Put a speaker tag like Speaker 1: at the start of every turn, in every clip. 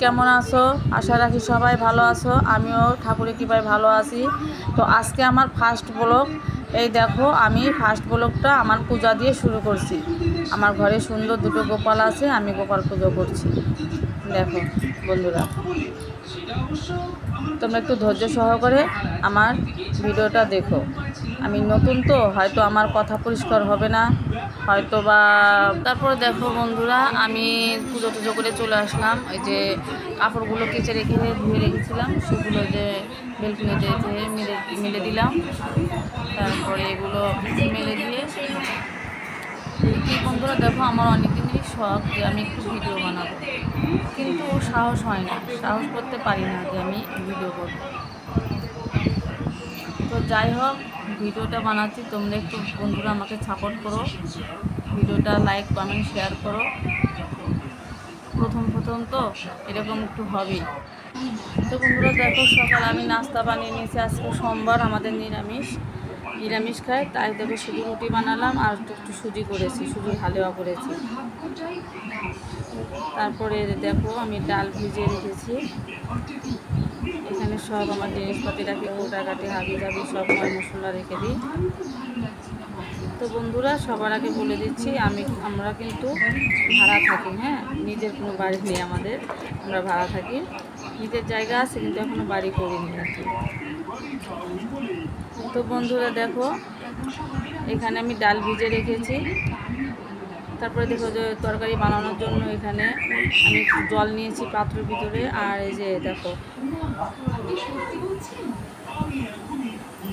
Speaker 1: কেমন আছো? আশা রাখি সবাই ভালো আছো। আমিও ঠাকুরের কৃপায় ভালো আছি। তো আজকে আমার ফার্স্ট ব্লগ। এই দেখো, আমি ফার্স্ট ব্লগটা আমার পূজা দিয়ে শুরু করছি। আমার ঘরে সুন্দর দুটো গোপাল আছে, আমি গোপাল পুজো করছি। দেখো বন্ধুরা, তোমরা একটু ধৈর্য সহকারে আমার ভিডিওটা দেখো। আমি নতুন তো, হয়তো আমার কথা পরিষ্কার হবে না, হয়তো বা। তারপরে দেখো বন্ধুরা, আমি পুজো টুজো করে চলে আসলাম। ওই যে কাপড়গুলো কেচে রেখে ধুয়ে রেখেছিলাম, সেগুলো যে বেলকুনিতে মেলে মেলে দিলাম। তারপরে এগুলো মেলে দিয়ে কি বন্ধুরা দেখো, আমার অনেক দিনেরই শখ যে আমি একটু ভিডিও বানাবো, কিন্তু সাহস হয় না, সাহস করতে পারি না যে আমি ভিডিও করব। তো যাই হোক, ভিডিওটা বানাচ্ছি, তোমরা একটু বন্ধুরা আমাকে সাপোর্ট করো, ভিডিওটা লাইক কমেন্ট শেয়ার করো। প্রথম তো এরকম একটু হবেই। তো বন্ধুরা দেখো, সকাল আমি নাস্তা বানিয়ে নিয়েছি। আজকে সোমবার, আমাদের নিরামিষ খাই, তাই দেখো শুধু রুটি বানালাম আর একটু সুজি করেছি, সুজির হালুয়া করেছি। তারপরে দেখো, আমি ডাল ভিজিয়ে রেখেছি। এখানে সব আমার জিনিসপাতি রাখি, কাটি হাবি জাবি সব মশলা রেখে দিই। তো বন্ধুরা, সবার আগে বলে দিচ্ছি, আমরা কিন্তু ভাড়া থাকি, হ্যাঁ, নিজের কোনো বাড়ি নেই আমাদের, আমরা ভাড়া থাকি। নিজের জায়গা আছে কিন্তু এখনও বাড়ি করিনি আর কি। তো বন্ধুরা দেখো, এখানে আমি ডাল ভিজে রেখেছি। তারপরে দেখো যে তরকারি বানানোর জন্য এখানে আমি একটু জল নিয়েছি পাত্রের ভিতরে। আর এই যে দেখো,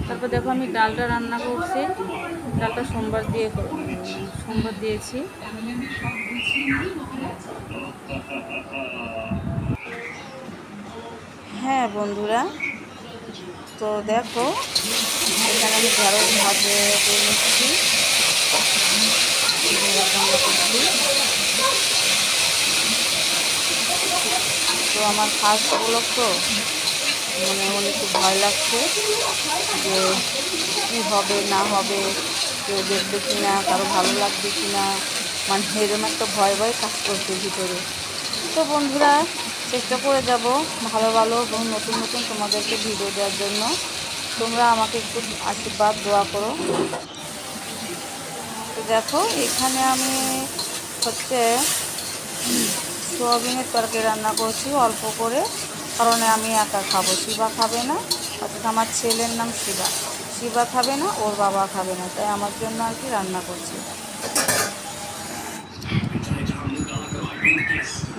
Speaker 1: তারপর দেখো আমি ডালটা রান্না করছি। ডালটা সোমবার দিয়েছি। হ্যাঁ বন্ধুরা, তো দেখো এখানে আমি ঢেঁড়স ভাজে করে নিচ্ছি। তো আমার ফার্স্ট ব্লগ তো, মানে অনেক ভয় লাগছে যে কী হবে না হবে, কেউ দেখবে কি না, কারো ভালো লাগবে কি না, মানে এরকম একটা ভয় কাজ করছে ভিতরে। তো বন্ধুরা, চেষ্টা করে যাব ভালো ভালো এবং নতুন তোমাদেরকে ভিডিও দেওয়ার জন্য। তোমরা আমাকে একটু আশীর্বাদ দোয়া করো। তো দেখো, এখানে আমি হচ্ছে সোয়াবিনের তরকারি রান্না করছি অল্প করে, কারণ আমি একা খাবো, শিবা খাবে না। অর্থাৎ আমার ছেলের নাম শিবা খাবে না, ওর বাবা খাবে না, তাই আমার জন্য আর কি রান্না করছি।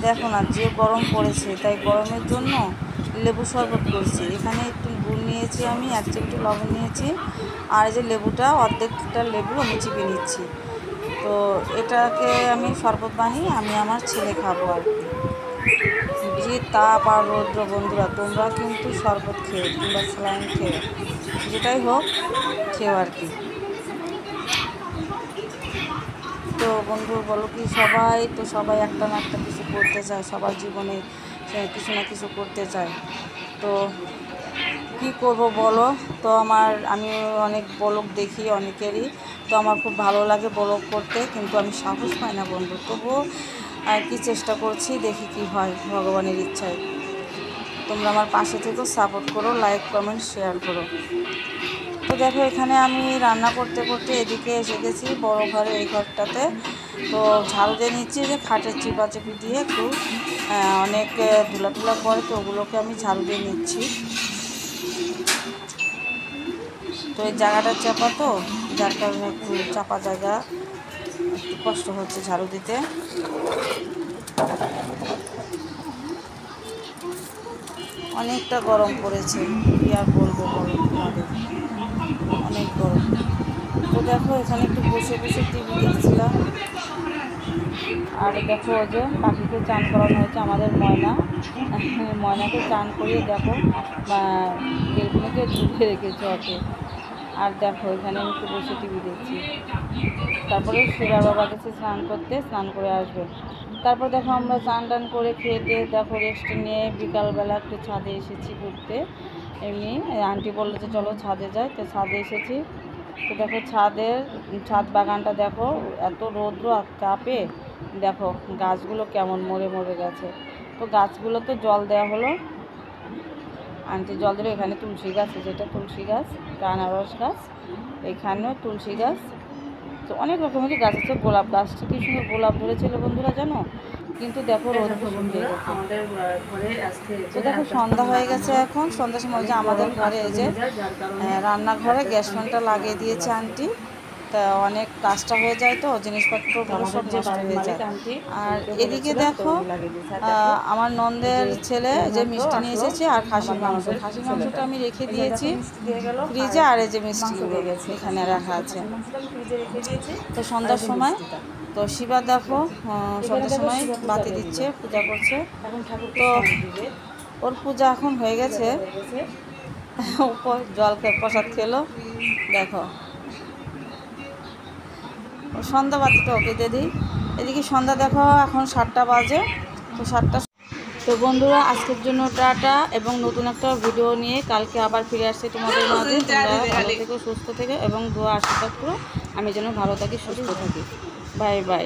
Speaker 1: দেখো না, যে গরম পড়েছে, তাই গরমের জন্য লেবু শরবত করছি। এখানে একটু গুড় নিয়েছি, আমি 1 চিমটি লবণ নিয়েছি, আর এই যে লেবুটা, অর্ধেকটা লেবু আমি চিপে নিচ্ছি। তো এটাকে আমি শরবত বানিয়ে আমি আমার ছেলে খাবো আর কি। যে তাপ আর রৌদ্র বন্ধুরা, তোমরা কিন্তু শরবত খেয়ে কিংবা স্যালাইন খেয়ে, যেটাই হোক খেও আর কি। তো বন্ধু বলো কি, সবাই একটা না একটা কিছু করতে চায়, সবার জীবনে কিছু না কিছু করতে চায়। তো কি করব বলো। তো আমি অনেক ব্লগ দেখি অনেকেরই, তো আমার খুব ভালো লাগে ব্লগ করতে, কিন্তু আমি সাহস পাই না বন্ধু। তবুও আর কি চেষ্টা করছি, দেখি কি হয় ভগবানের ইচ্ছায়। তোমরা আমার পাশে থেকেও সাপোর্ট করো, লাইক কমেন্ট শেয়ার করো। তো দেখো, এখানে আমি রান্না করতে করতে এদিকে এসে গেছি বড়ো ঘরে, এই ঘরটাতে। তো ঝাড়ু দিয়ে নিচ্ছি, যে খাটের চিপাচিপি দিয়ে একটু অনেক ধুলা পড়ে, তো ওগুলোকে আমি ঝাড়ু দিয়ে নিচ্ছি। তো এই জায়গাটা চাপা, তো যার কারণে একটু চাপা জায়গা, একটু কষ্ট হচ্ছে ঝাড়ু দিতে। অনেকটা গরম পড়েছে, কী আর বলবো বলো তোমাদের, অনেক গরম। তো দেখো, এখানে একটু বসে টিভি দেখছিলাম। আর দেখো, ওই যে পাখিকে চান করানো হয়েছে, আমাদের ময়নাকে চান করিয়ে দেখো বেলকুনিতে ঢুকে রেখেছে ওকে। আর দেখো, এখানে আমি একটু বসে টিভি দেখছি। তারপরে শিবার বাবা গেছে স্নান করে আসবে। তারপর দেখো, আমরা টান করে খেয়ে দেখো রেস্ট নিয়ে বিকালবেলা একটু ছাদে এসেছি ঘুরতে। এমনি আন্টি বললো যে চলো ছাদে যাই, তো ছাদে এসেছি। তো দেখো, ছাদ বাগানটা দেখো, এত রৌদ্র আর তাপে দেখো গাছগুলো কেমন মরে গেছে। তো গাছগুলোতে জল দেওয়া হলো, আন্টি জল দিল। এখানে তুলসী গাছ, যেটা তুলসী গাছ, আনারস গাছ, এখানেও তুলসী গাছ। তো অনেক রকমেরই গাছ আছে। গোলাপ গাছটা কি সুন্দর গোলাপ ধরেছিল বন্ধুরা জানো, কিন্তু দেখো রোদ শুকিয়ে গেছে।
Speaker 2: আমাদের ঘরে আজকে
Speaker 1: তো দেখো সন্ধ্যা হয়ে গেছে, এখন সন্ধ্যার সময় যে আমাদের ঘরে এই যে রান্নাঘরে গ্যাস ফ্যানটা লাগিয়ে দিয়েছে আন্টি। তা অনেক কাজটা হয়ে যায়, তো জিনিসপত্রগুলো সব নষ্ট হয়ে যায়। আর এদিকে দেখো আমার নন্দের ছেলে যে মিষ্টি নিয়ে এসেছে আর খাসির মাংসটা আমি রেখে দিয়েছি ফ্রিজে। আর এই যে মিষ্টিগুলো এখানে রাখা আছে। তো সন্ধ্যার সময় তো শিবা দেখো সন্ধ্যার সময় বাতি দিচ্ছে, পূজা করছে। তো ওর পূজা এখন হয়ে গেছে, উপর জল প্রসাদ খেলো। দেখো সন্ধ্যা বাতিটা ওকে দিয়ে দিই। এদিকে সন্ধ্যা দেখো এখন 7টা বাজে। তো 7টা। তো বন্ধুরা আজকের জন্য টাটা, এবং নতুন একটা ভিডিও নিয়ে কালকে আবার ফিরে আসছে তোমাদের মাঝে। তোমরা ভালো থেকো, সুস্থ থেকো, এবং দোয়া আশীর্বাদ করো আমি যেন ভালো থাকি, সুস্থ থাকি। Bye bye.